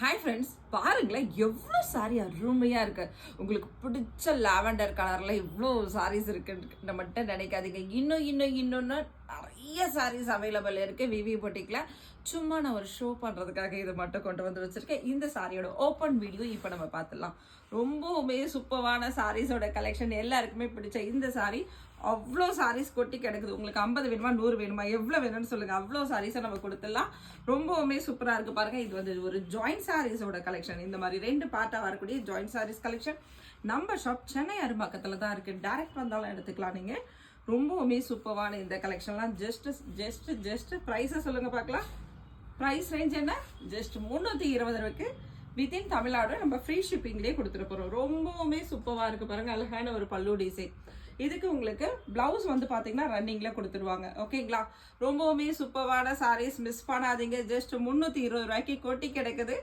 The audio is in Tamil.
ஹாய் ஃப்ரெண்ட்ஸ், பாருங்களேன் எவ்வளோ சாரி அருமையாக இருக்கு. உங்களுக்கு பிடிச்ச லாவெண்டர் கலரில் இவ்வளோ சாரீஸ் இருக்குன்னு மட்டும் நினைக்காதீங்க. இன்னொன்று நிறைய சாரீஸ் அவைலபிள் இருக்குது விவி பொட்டிக்கில். சும்மா நான் ஒரு ஷோ பண்ணுறதுக்காக இதை மட்டும் கொண்டு வந்து வச்சுருக்கேன். இந்த சாரியோட ஓப்பன் வீடியோ இப்போ நம்ம பார்த்துடலாம். ரொம்பவுமே சூப்பரான சாரீஸோட கலெக்ஷன், எல்லாருக்குமே பிடிச்ச இந்த சாரீ. அவ்வளோ சாரீஸ் கொட்டி கிடக்குது. உங்களுக்கு 50 வேணுமா 100 வேணுமா எவ்வளோ வேணும்னு சொல்லுங்கள், அவ்வளோ சாரீஸை நம்ம கொடுத்துடலாம். ரொம்பவுமே சூப்பராக இருக்குது பாருங்கள். இது வந்து ஒரு ஜாயிண்ட் சாரீஸோட கலெக்ஷன். இந்த மாதிரி 2 பார்ட்டாக வரக்கூடிய ஜாயிண்ட் சாரீஸ் கலெக்ஷன். நம்ம ஷாப் சென்னை அரும்பாக்கத்தில் தான் இருக்குது. டைரக்ட் வந்தாலும் எடுத்துக்கலாம் நீங்கள். ரொம்பவுமே சூப்பரான இந்த கலெக்ஷன்லாம் ஜஸ்ட் ப்ரைஸை சொல்லுங்கள் பார்க்கலாம். ப்ரைஸ் ரேஞ்ச் என்ன? ஜஸ்ட் 320 ரூபாய்க்கு வித்தின் தமிழ்நாடு நம்ம ஃப்ரீ ஷிப்பிங்லேயே கொடுத்துட்டு போகிறோம். ரொம்பவுமே சூப்பராக இருக்குது பாருங்கள். அழகான ஒரு பல்லு டிசைன். இதுக்கு உங்களுக்கு பிளவுஸ் வந்து பார்த்தீங்கன்னா ரன்னிங்கில் கொடுத்துருவாங்க. ஓகேங்களா? ரொம்பவுமே சூப்பரான சாரீஸ், மிஸ் பண்ணாதீங்க. ஜஸ்ட் 320 ரூபாய்க்கு கொட்டி கிடைக்குது.